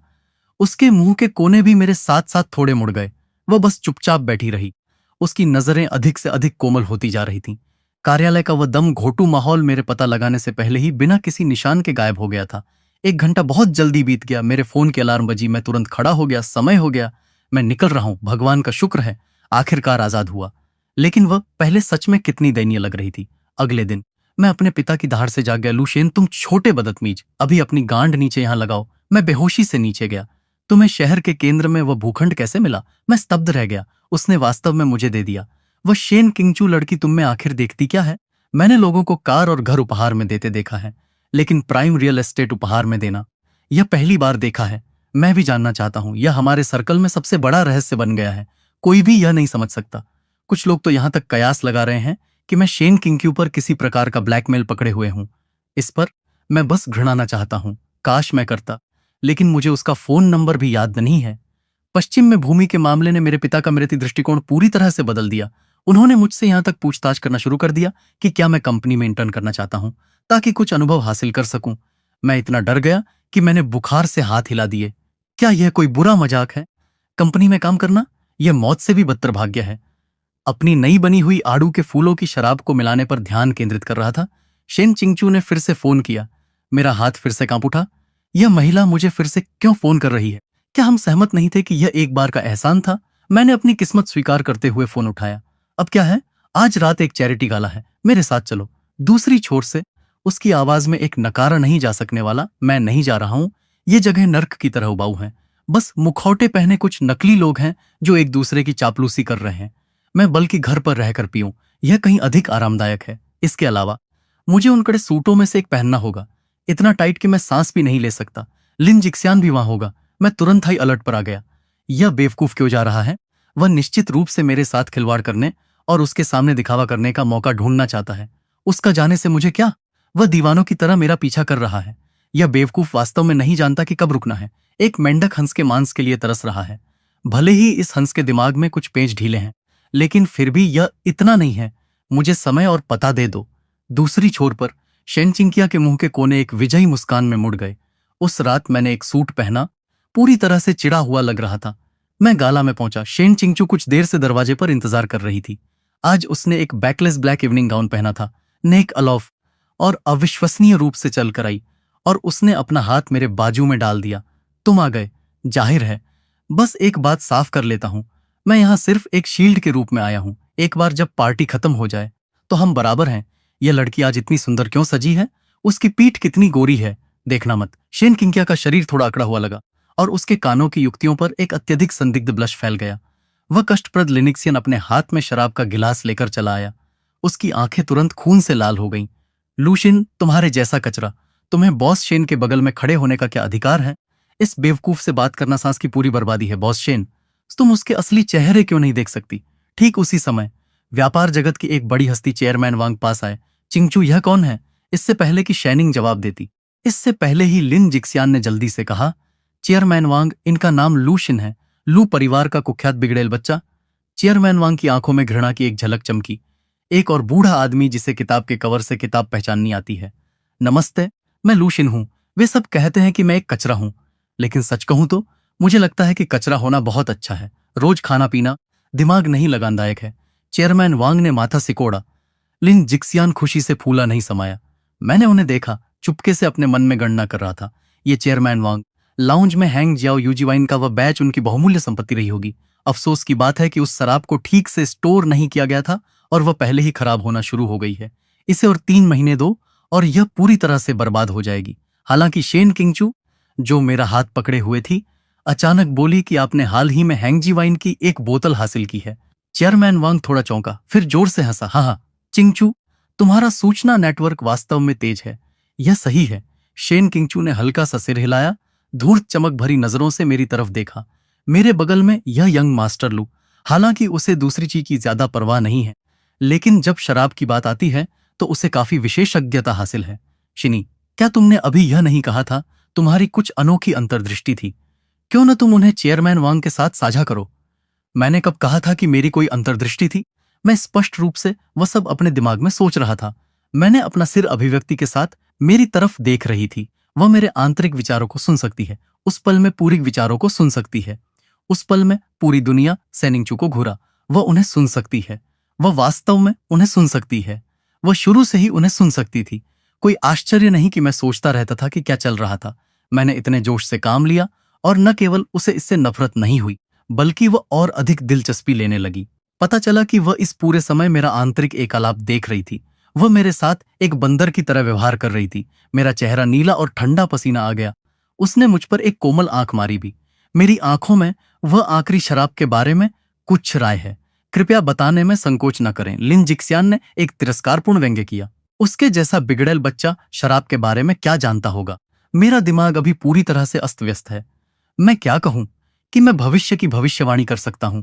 उसके मुंह के कोने भी मेरे साथ साथ थोड़े मुड़ गए। वह बस चुपचाप बैठी रही। उसकी नजरें अधिक से अधिक कोमल होती जा रही थीं। कार्यालय का वह दम घोटू माहौल मेरे पता लगाने से पहले ही बिना किसी निशान के गायब हो गया था। 1 घंटा बहुत जल्दी बीत गया। मेरे फोन की अलार्म बजी। मैं तुरंत खड़ा हो गया। समय हो गया। मैं निकल रहा हूं। भगवान का शुक्र है, आखिरकार आजाद हुआ। लेकिन वह पहले सच में कितनी दयनीय लग रही थी। अगले दिन मैं अपने पिता की धार से जाग गया। लुशेन, तुम छोटे बदतमीज, अभी अपनी गांड नीचे यहां लगाओ। मैं बेहोशी से नीचे गया। तुम्हें शहर के केंद्र में वह भूखंड कैसे मिला? मैं स्तब्ध रह गया। उसने वास्तव में मुझे दे दिया। वह शेन किंगचू लड़की तुम में आखिर देखती क्या है? मैंने लोगों को कार और घर उपहार में देते देखा है, लेकिन प्राइम रियल एस्टेट उपहार में देना यह पहली बार देखा है। मैं भी जानना चाहता हूं। यह हमारे सर्कल में सबसे बड़ा रहस्य बन गया है। कोई भी यह नहीं समझ सकता। कुछ लोग तो यहां तक कयास लगा रहे हैं कि मैं शेन किंगक्यू पर किसी प्रकार का ब्लैकमेल पकड़े हुए हूं। इस पर मैं बस घृणाना चाहता हूं। काश मैं करता, लेकिन मुझे उसका फोन नंबर भी याद नहीं है। पश्चिम में भूमि के मामले ने मेरे पिता का मेरे प्रति दृष्टिकोण पूरी तरह से बदल दिया। उन्होंने मुझसे यहां तक पूछताछ करना शुरू कर दिया कि क्या मैं कंपनी में इंटर्न करना चाहता हूं ताकि कुछ अनुभव हासिल कर सकूं। मैं इतना डर गया कि मैंने बुखार से हाथ हिला दिए। क्या यह कोई बुरा मजाक है? कंपनी में काम करना यह मौत से भी बदतर भाग्य है। अपनी नई बनी हुई आड़ू के फूलों की शराब को मिलाने पर ध्यान केंद्रित कर रहा था। शेन चिंगचू ने फिर से फोन किया। मेरा हाथ फिर से कांप उठा। यह महिला मुझे फिर से क्यों फोन कर रही है? क्या हम सहमत नहीं थे कि यह एक बार का एहसान था? मैंने अपनी किस्मत स्वीकार करते हुए फोन उठाया। अब क्या है? आज रात एक चैरिटी गाला है, मेरे साथ चलो। दूसरी छोर से उसकी आवाज में एक नकारा नहीं जा सकने वाला मैं नहीं जा रहा हूं। ये जगह नर्क की तरह उबाऊ है। बस मुखौटे पहने कुछ नकली लोग हैं जो एक दूसरे की चापलूसी कर रहे हैं। मैं बल्कि घर पर रहकर पीऊं, यह कहीं अधिक आरामदायक है। इसके अलावा मुझे उन कड़े सूटों में से एक पहनना होगा। इतना टाइट कि मैं सांस भी नहीं ले सकता। लिन जिक्सियान भी वहां होगा। मैं तुरंत ही अलर्ट पर आ गया। यह बेवकूफ क्यों जा रहा है? वह निश्चित रूप से मेरे साथ खिलवाड़ करने और उसके सामने दिखावा करने का मौका ढूंढना चाहता है। उसका जाने से मुझे क्या? वह दीवानों की तरह मेरा पीछा कर रहा है। यह बेवकूफ वास्तव में नहीं जानता कि कब रुकना है। एक मेंढक हंस के मांस के लिए तरस रहा है। भले ही इस हंस के दिमाग में कुछ पेच ढीले हैं, लेकिन फिर भी यह इतना नहीं है। मुझे समय और पता दे दो। दूसरी छोर पर शेन चिंकिया के मुंह के कोने एक विजयी मुस्कान में मुड़ गए। उस रात मैंने एक सूट पहना, पूरी तरह से चिढ़ा हुआ लग रहा था। मैं गाला में पहुंचा। शेन चिंगचू कुछ देर से दरवाजे पर इंतजार कर रही थी। आज उसने एक बैकलेस ब्लैक इवनिंग गाउन पहना था। नेक अलॉफ और अविश्वसनीय रूप से चल कर आई और उसने अपना हाथ मेरे बाजू में डाल दिया। तुम आ गए। जाहिर है। बस एक बात साफ कर लेता हूं, मैं यहां सिर्फ एक शील्ड के रूप में आया हूं। एक बार जब पार्टी खत्म हो जाए तो हम बराबर हैं। यह लड़की आज इतनी सुंदर क्यों सजी है? उसकी पीठ कितनी गोरी है, देखना मत। शेन किंकिया का शरीर थोड़ा अकड़ा हुआ लगा और उसके कानों की युक्तियों पर एक अत्यधिक संदिग्ध ब्लश फैल गया। वह कष्टप्रद लिनिक्सियन अपने हाथ में शराब का गिलास लेकर चला आया। उसकी आंखें तुरंत खून से लाल हो गईं। लूशिन, तुम्हारे जैसा कचरा, तुम्हें बॉस शेन के बगल में खड़े होने का क्या अधिकार है? इस बेवकूफ से बात करना सांस की पूरी बर्बादी है। बॉस शेन, तुम उसके असली चेहरे क्यों नहीं देख सकती? ठीक उसी समय व्यापार जगत की एक बड़ी हस्ती चेयरमैन वांग पास आए। चिंगचू, यह कौन है? इससे पहले कि शैनिंग जवाब देती, इससे पहले ही लिन जिक्सियान ने जल्दी से कहा, चेयरमैन वांग, इनका नाम लूशिन है। लू परिवार का कुख्यात बिगड़ेल बच्चा। चेयरमैन वांग की आंखों में घृणा की एक झलक चमकी। एक और बूढ़ा आदमी जिसे किताब के कवर से किताब पहचाननी आती है। नमस्ते, मैं लूशिन हूं। वे सब कहते हैं कि मैं एक कचरा हूं, लेकिन सच कहूं तो मुझे लगता है कि कचरा होना बहुत अच्छा है। रोज खाना पीना दिमाग नहीं लगानदायक है। चेयरमैन वांग ने माथा सिकोड़ा। लिन जिक्सियान खुशी से फूला नहीं समाया। मैंने उन्हें देखा, चुपके से अपने मन में गणना कर रहा था। ये चेयरमैन वांग, लाउंज में हैंग जियाओ यूजीवाइन का वह बैच उनकी बहुमूल्य संपत्ति रही होगी। अफसोस की बात है कि उस शराब को ठीक से स्टोर नहीं किया गया था और वह पहले ही खराब होना शुरू हो गई है। इसे और 3 महीने दो और यह पूरी तरह से बर्बाद हो जाएगी। हालांकि शेन किंगचू, जो मेरा हाथ पकड़े हुए थी, अचानक बोली कि आपने हाल ही में हैंगजी वाइन की एक बोतल हासिल की है। चेयरमैन वांग थोड़ा चौंका, फिर जोर से हंसा। हाँ, चिंगचू, तुम्हारा सूचना नेटवर्क वास्तव में तेज है। यह सही है। शेन किंगचू ने हल्का सा सिर हिलाया, धूर्त चमक भरी नजरों से मेरी तरफ देखा। मेरे बगल में यह यंग मास्टर लू, हालांकि उसे दूसरी चीज की ज्यादा परवाह नहीं है, लेकिन जब शराब की बात आती है तो उसे काफी विशेषज्ञता हासिल है। शिनी, क्या तुमने अभी यह नहीं कहा था तुम्हारी कुछ अनोखी अंतर्दृष्टि थी? क्यों न तुम उन्हें चेयरमैन वांग के साथ साझा करो? मैंने कब कहा था कि मेरी कोई अंतर्दृष्टि थी? मैं स्पष्ट रूप से वह सब अपने दिमाग में सोच रहा था। मैंने अपना सिर अभिव्यक्ति के साथ मेरी तरफ देख रही थी। वह मेरे आंतरिक विचारों को सुन सकती है। उस पल में पूरी विचारों को सुन सकती है। उस पल में पूरी दुनिया सेनिंगचू को घूरा। वह उन्हें सुन सकती है। वह वास्तव में उन्हें सुन सकती है। वह शुरू से ही उन्हें सुन सकती थी। कोई आश्चर्य नहीं कि मैं सोचता रहता था कि क्या चल रहा था। मैंने इतने जोश से काम लिया और न केवल उसे इससे नफरत नहीं हुई, बल्कि वह और अधिक दिलचस्पी लेने लगी। पता चला कि वह इस पूरे समय मेरा आंतरिक एकालाप देख रही थी। वह मेरे साथ एक बंदर की तरह व्यवहार कर रही थी। मेरा चेहरा नीला और ठंडा पसीना आ गया। उसने मुझ पर एक कोमल आंख मारी भी। मेरी आंखों में वह आखिरी शराब के बारे में कुछ राय है, कृपया बताने में संकोच न करें। लिन जिक्सियान ने एक तिरस्कारपूर्ण व्यंग्य किया। उसके जैसा बिगड़ेल बच्चा शराब के बारे में क्या जानता होगा? मेरा दिमाग अभी पूरी तरह से अस्त व्यस्त है। मैं क्या कहूं कि मैं भविष्य की भविष्यवाणी कर सकता हूं?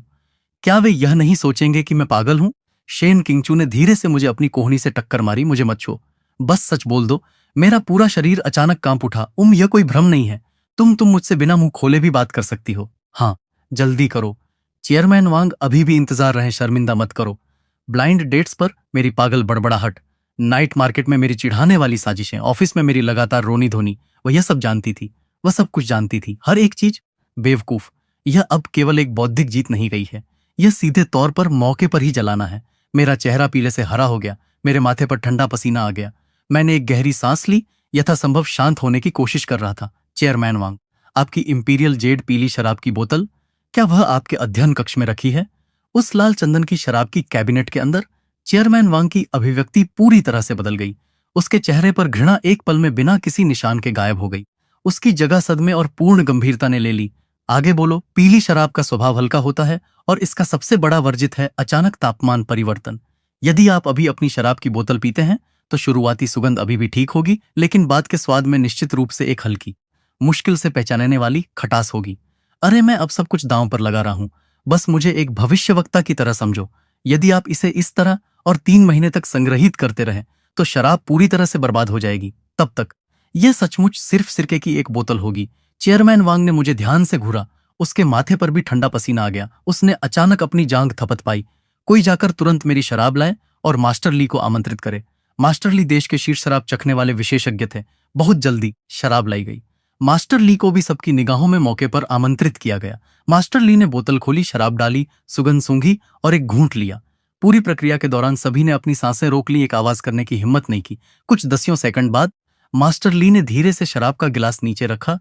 क्या वे यह नहीं सोचेंगे कि मैं पागल हूं? शेन किंगचू ने धीरे से मुझे अपनी कोहनी से टक्कर मारी। मुझे मत छुओ, बस सच बोल दो। मेरा पूरा शरीर अचानक कांप उठा। यह कोई भ्रम नहीं है। तुम मुझसे बिना मुंह खोले भी बात कर सकती हो। हाँ, जल्दी करो। चेयरमैन वांग अभी भी इंतजार रहे। शर्मिंदा मत करो। ब्लाइंड डेट्स पर मेरी पागल बड़बड़ाहट, नाइट मार्केट में मेरी चिढ़ाने वाली साजिशें, ऑफिस में मेरी लगातार रोनी धोनी, वह यह सब जानती थी। वह सब कुछ जानती थी, हर एक चीज। बेवकूफ, यह अब केवल एक बौद्धिक जीत नहीं गई है, यह सीधे तौर पर मौके पर ही जलाना है। मेरा चेहरा पीले से हरा हो गया। मेरे माथे पर ठंडा पसीना आ गया। मैंने एक गहरी सांस ली, यथासंभव शांत होने की कोशिश कर रहा था। चेयरमैन वांग, आपकी इंपीरियल जेड पीली शराब की बोतल, क्या वह आपके अध्ययन कक्ष में रखी है? उस लाल चंदन की शराब की कैबिनेट के अंदर? चेयरमैन वांग की अभिव्यक्ति पूरी तरह से बदल गई। उसके चेहरे पर घृणा एक पल में बिना किसी निशान के गायब हो गई। उसकी जगह सदमे और पूर्ण गंभीरता ने ले ली। आगे बोलो। पीली शराब का स्वभाव हल्का होता है और इसका सबसे बड़ा वर्जित है अचानक तापमान परिवर्तन। यदि आप अभी अपनी शराब की बोतल पीते हैं तो शुरुआती सुगंध अभी भी ठीक होगी, लेकिन बाद के स्वाद में निश्चित रूप से एक हल्की, मुश्किल से पहचानने वाली खटास होगी। अरे मैं अब सब कुछ दांव पर लगा रहा हूं, बस मुझे एक भविष्यवक्ता की तरह समझो। यदि आप इसे इस तरह और 3 महीने तक संग्रहित करते रहे तो शराब पूरी तरह से बर्बाद हो जाएगी। तब तक यह सचमुच सिर्फ सिरके की एक बोतल होगी। चेयरमैन वांग ने मुझे ध्यान से घूरा। उसके माथे पर भी ठंडा पसीना आ गया। उसने अचानक अपनी जांघ थपथ पाई। कोई जाकर तुरंत मेरी शराब लाए और मास्टर ली को आमंत्रित करे। मास्टर ली देश के शीर्ष शराब चखने वाले विशेषज्ञ थे। बहुत जल्दी शराब लाई गई। मास्टर ली को भी सबकी निगाहों में मौके पर आमंत्रित किया गया। मास्टर ली ने बोतल खोली, शराब डाली, सुगंध सूंघी और एक घूंट लिया। पूरी प्रक्रिया के दौरान सभी ने अपनी सांसें रोक ली, एक आवाज करने की हिम्मत नहीं की। कुछ दसियों सेकंड बाद मास्टर ली ने धीरे से शराब का गिलास नीचे रखा,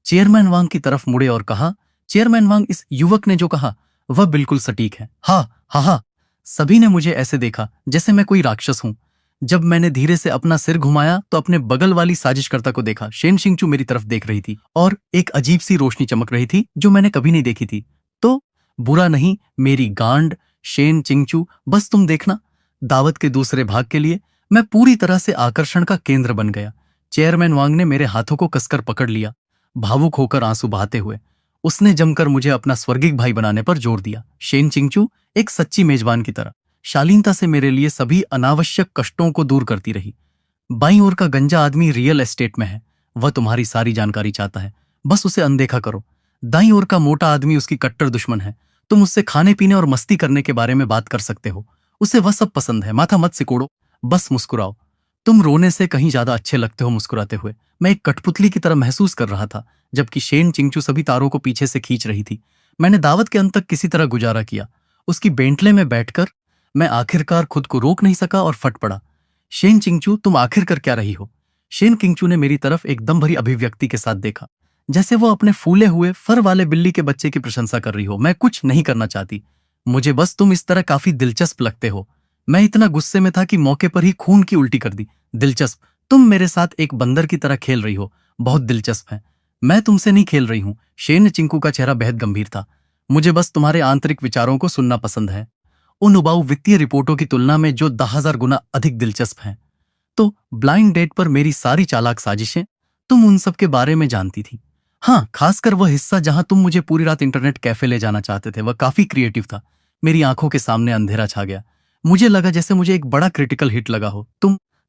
चेयरमैन वांग की तरफ मुड़े और कहा, चेयरमैन वांग, इस युवक ने जो कहा वह बिल्कुल सटीक है। हा हा हा। सभी ने मुझे ऐसे देखा जैसे मैं कोई राक्षस हूं। जब मैंने धीरे से अपना सिर घुमाया तो अपने बगल वाली साजिशकर्ता को देखा। शेन चिंगचू मेरी तरफ देख रही थी और एक अजीब सी रोशनी चमक रही थी जो मैंने कभी नहीं देखी थी। तो बुरा नहीं मेरी गांड, शेन चिंगचू, बस तुम देखना। दावत के दूसरे भाग के लिए मैं पूरी तरह से आकर्षण का केंद्र बन गया। चेयरमैन वांग ने मेरे हाथों को कसकर पकड़ लिया, भावुक होकर आंसू बहाते हुए। उसने जमकर मुझे अपना स्वर्गिक भाई बनाने पर जोर दिया। शेन चिंगचू एक सच्ची मेजबान की तरह शालीनता से मेरे लिए सभी अनावश्यक कष्टों को दूर करती रही। बाईं ओर का गंजा आदमी रियल एस्टेट में है। वह तुम्हारी सारी जानकारी चाहता है, बस उसे अनदेखा करो। दाईं ओर का मोटा आदमी उसकी कट्टर दुश्मन है। तुम उससे खाने पीने और मस्ती करने के बारे में बात कर सकते हो, उसे वह सब पसंद है। माथा मत सिकोड़ो, बस मुस्कुराओ। तुम रोने से कहीं ज्यादा अच्छे लगते हो मुस्कुराते हुए। मैं एक कठपुतली की तरह महसूस कर रहा था, जबकि शेन चिंगचू सभी तारों को पीछे से खींच रही थी। मैंने दावत के अंत तक किसी तरह गुजारा किया। उसकी बेंटले में बैठकर मैं आखिरकार खुद को रोक नहीं सका और फट पड़ा। शेन चिंगचू, तुम आखिर कर क्या रही हो? शेन चिंगचू ने मेरी तरफ एक दम भरी अभिव्यक्ति के साथ देखा, जैसे वो अपने फूले हुए फर वाले बिल्ली के बच्चे की प्रशंसा कर रही हो। मैं कुछ नहीं करना चाहती, मुझे बस तुम इस तरह काफी दिलचस्प लगते हो। मैं इतना गुस्से में था कि मौके पर ही खून की उल्टी कर दी। दिलचस्प? तुम मेरे साथ एक बंदर की तरह खेल रही हो, बहुत दिलचस्प है। मैं तुमसे नहीं खेल रही हूं। शेन चिंकू का चेहरा बेहद गंभीर था। मुझे बस तुम्हारे आंतरिक विचारों को सुनना पसंद है, उन उबाऊ वित्तीय रिपोर्टों की तुलना में जो 10,000 गुना अधिक दिलचस्प हैं। तो ब्लाइंड डेट पर मेरी सारी चालाक साजिशें, तुम उन सब के बारे में जानती थी। हाँ, खासकर वह हिस्सा जहां तुम मुझे पूरी रात इंटरनेट कैफे ले जाना चाहते थे, वह काफी क्रिएटिव था। मेरी आंखों के सामने अंधेरा छा गया। मुझे लगा जैसे मुझे एक बड़ा क्रिटिकल हिट लगा हो।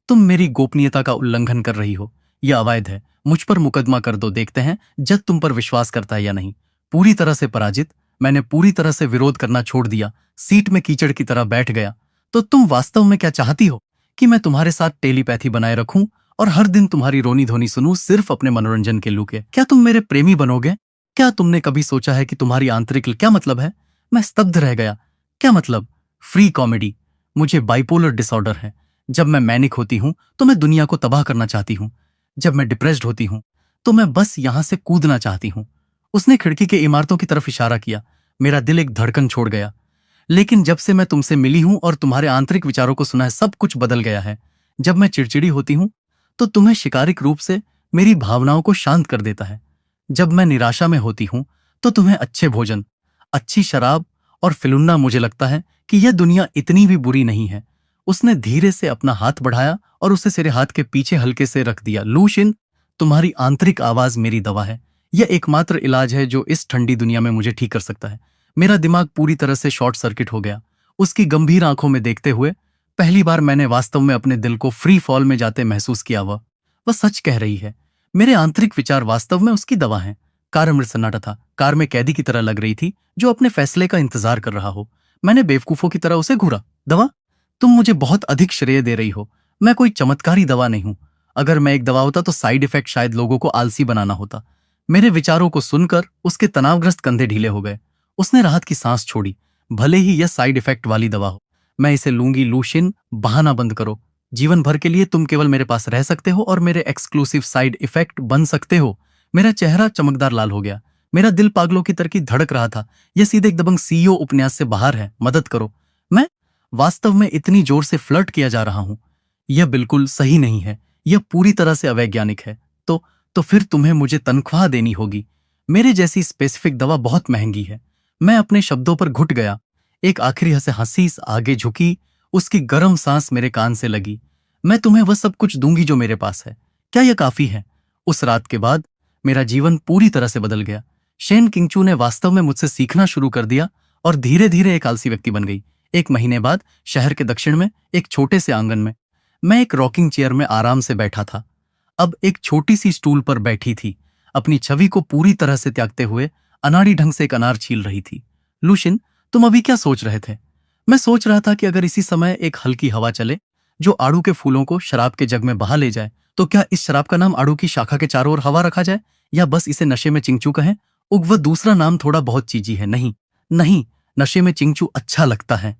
तुम मेरी गोपनीयता का उल्लंघन कर रही हो, यह अवैध है। मुझ पर मुकदमा कर दो, देखते हैं जज तुम पर विश्वास करता है या नहीं। पूरी तरह से पराजित, मैंने पूरी तरह से विरोध करना छोड़ दिया, सीट में कीचड़ की तरह बैठ गया। तो तुम वास्तव में क्या चाहती हो कि मैं तुम्हारे साथ टेलीपैथी बनाए रखूं और हर दिन तुम्हारी रोनी धोनी सुनूं सिर्फ अपने मनोरंजन के लुके? क्या तुम मेरे प्रेमी बनोगे? क्या तुमने कभी सोचा है कि तुम्हारी आंतरिक क्या मतलब है? मैं स्तब्ध रह गया। क्या मतलब? Free comedy. मुझे बाइपोलर डिसऑर्डर है। जब मैं मैनिक होती हूं तो मैं दुनिया को तबाह करना चाहती हूं। जब मैं डिप्रेस्ड होती हूं तो मैं बस यहां से कूदना चाहती हूं। उसने खिड़की के इमारतों की तरफ इशारा किया। मेरा दिल एक धड़कन छोड़ गया। लेकिन जब से मैं तुमसे मिली हूं और तुम्हारे आंतरिक विचारों को सुना है, सब कुछ बदल गया है। जब मैं चिड़चिड़ी होती हूं तो तुम्हें शिकारिक रूप से मेरी भावनाओं को शांत कर देता है। जब मैं निराशा में होती हूं तो तुम्हें अच्छे भोजन, अच्छी शराब और फिलुन्ना, मुझे लगता है कि यह दुनिया इतनी भी बुरी नहीं है। उसने धीरे से अपना हाथ बढ़ाया और उसे मेरे हाथ के पीछे हल्के से रख दिया। लूशिन, तुम्हारी आंतरिक आवाज मेरी दवा है। यह एकमात्र इलाज है जो इस ठंडी दुनिया में मुझे ठीक कर सकता है। मेरा दिमाग पूरी तरह से शॉर्ट सर्किट हो गया। उसकी गंभीर आंखों में देखते हुए पहली बार मैंने वास्तव में अपने दिल को फ्री फॉल में जाते महसूस किया। वह सच कह रही है। मेरे आंतरिक विचार वास्तव में उसकी दवा हैं। कार में सन्नाटा था। कार में कैदी की तरह लग रही थी जो अपने फैसले का इंतजार कर रहा हो। मैंने बेवकूफों की तरह उसे घूरा। दवा? तुम मुझे बहुत अधिक श्रेय दे रही हो। मैं कोई चमत्कारी दवा नहीं हूं। अगर मैं एक दवा होता तो साइड इफेक्ट शायद लोगों को आलसी बनाना होता। मेरे विचारों को सुनकर उसके तनावग्रस्त कंधे ढीले हो गए। उसने राहत की सांस छोड़ी। भले ही यह साइड इफेक्ट वाली दवा हो, मैं इसे लूंगी। लूशिन, बहाना बंद करो। जीवन भर के लिए तुम केवल मेरे पास रह सकते हो और मेरे एक्सक्लूसिव साइड इफेक्ट बन सकते हो। मेरा चेहरा चमकदार लाल हो गया। मेरा दिल पागलों की तरह धड़क रहा था। यह सीधे एक दबंग सीईओ उपन्यास से बाहर है। मदद करो। मैं वास्तव में इतनी जोर से फ्लर्ट किया जा रहा हूं। यह बिल्कुल सही नहीं है। यह पूरी तरह से अवैज्ञानिक है। तो फिर तुम्हें मुझे तनख्वाह देनी होगी। मेरे जैसी स्पेसिफिक दवा बहुत महंगी है। मैं अपने शब्दों पर घुट गया। एक आखिरी हंसी आगे झुकी। उसकी गर्म सांस मेरे कान से लगी। मैं तुम्हें वह सब कुछ दूंगी जो मेरे पास है। क्या यह काफी है? उस रात के बाद मेरा जीवन पूरी तरह से बदल गया। शेन किंगचू ने वास्तव में मुझसे सीखना शुरू कर दिया और धीरे धीरे एक आलसी व्यक्ति बन गई। एक महीने बाद शहर के दक्षिण में एक छोटे से आंगन में मैं एक रॉकिंग चेयर में आराम से बैठा था। अब एक छोटी सी स्टूल पर बैठी थी, अपनी छवि को पूरी तरह से त्यागते हुए अनाड़ी ढंग से एक अनार छील रही थी। लूशिन, तुम अभी क्या सोच रहे थे? मैं सोच रहा था कि अगर इसी समय एक हल्की हवा चले जो आड़ू के फूलों को शराब के जग में बहा ले जाए, तो क्या इस शराब का नाम आड़ू की शाखा के चारों ओर हवा रखा जाए, या बस इसे नशे में चिंचू कहें? वह दूसरा नाम थोड़ा बहुत चीजी है। नहीं नहीं, नशे में चिंचू अच्छा लगता है।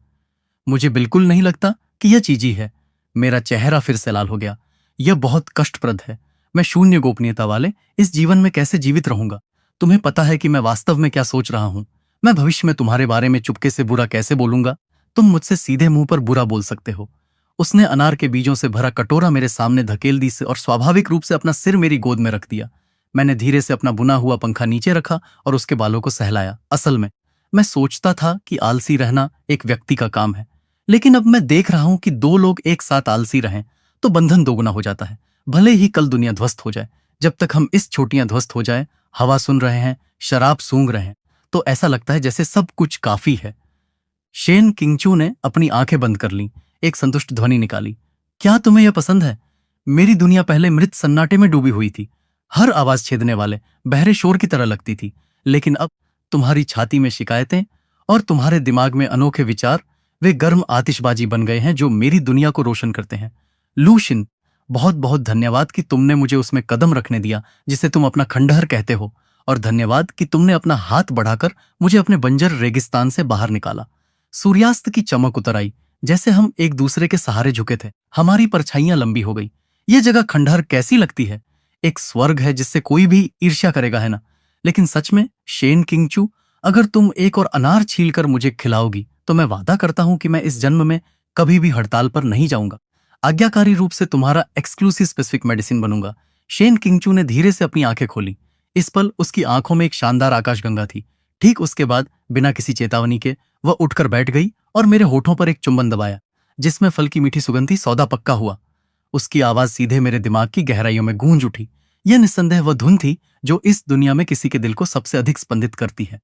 मुझे बिल्कुल नहीं लगता कि यह चीजी है। मेरा चेहरा फिर से लाल हो गया। यह बहुत कष्टप्रद है। मैं शून्य गोपनीयता वाले इस जीवन में कैसे जीवित रहूंगा? तुम्हें पता है कि मैं वास्तव में क्या सोच रहा हूं? मैं भविष्य में तुम्हारे बारे में चुपके से बुरा कैसे बोलूंगा? तुम मुझसे सीधे मुंह पर बुरा बोल सकते हो। उसने अनार के बीजों से भरा कटोरा मेरे सामने धकेल दी से और स्वाभाविक रूप से अपना सिर मेरी गोद में रख दिया। मैंने धीरे से अपना बुना हुआ पंखा नीचे रखा और उसके बालों को सहलाया। असल में मैं सोचता था कि आलसी रहना एक व्यक्ति का काम है, लेकिन अब मैं देख रहा हूं कि दो लोग एक साथ आलसी रहें तो बंधन दोगुना हो जाता है। भले ही कल दुनिया ध्वस्त हो जाए, जब तक हम इस छोटियां ध्वस्त हो जाए, हवा सुन रहे हैं, शराब सूंघ रहे हैं, तो ऐसा लगता है जैसे सब कुछ काफी है। शेन किंगचू ने अपनी आंखें बंद कर लीं, एक संतुष्ट ध्वनि निकाली। क्या तुम्हें यह पसंद है? मेरी दुनिया पहले मृत सन्नाटे में डूबी हुई थी, हर आवाज छेदने वाले बहरे शोर की तरह लगती थी। लेकिन अब तुम्हारी छाती में शिकायतें और तुम्हारे दिमाग में अनोखे विचार, वे गर्म आतिशबाजी बन गए हैं जो मेरी दुनिया को रोशन करते हैं। लूशिन, बहुत बहुत धन्यवाद कि तुमने मुझे उसमें कदम रखने दिया जिसे तुम अपना खंडहर कहते हो, और धन्यवाद कि तुमने अपना हाथ बढ़ाकर मुझे अपने बंजर रेगिस्तान से बाहर निकाला। सूर्यास्त की चमक उतर आई, जैसे हम एक दूसरे के सहारे झुके थे। हमारी परछाइयां लंबी हो गई। यह जगह खंडहर कैसी लगती है? एक स्वर्ग है जिससे कोई भी ईर्ष्या करेगा, है ना? लेकिन सच में शेन किंगचू, अगर तुम एक और अनार छीलकर मुझे खिलाओगी तो मैं वादा करता हूं कि मैं इस जन्म में कभी भी हड़ताल पर नहीं जाऊंगा। आज्ञाकारी रूप से तुम्हारा एक्सक्लूसिव स्पेसिफिक मेडिसिन बनूंगा। शेन किंगचू ने धीरे से अपनी आंखें खोली। इस पल उसकी आंखों में एक शानदार आकाशगंगा थी। ठीक उसके बाद बिना किसी चेतावनी के वह उठकर बैठ गई और मेरे होठों पर एक चुंबन दबाया, जिसमें फल की मीठी सुगंध थी। सौदा पक्का हुआ। उसकी आवाज सीधे मेरे दिमाग की गहराइयों में गूंज उठी। यह निस्संदेह वह धुन थी जो इस दुनिया में किसी के दिल को सबसे अधिक स्पंदित करती है।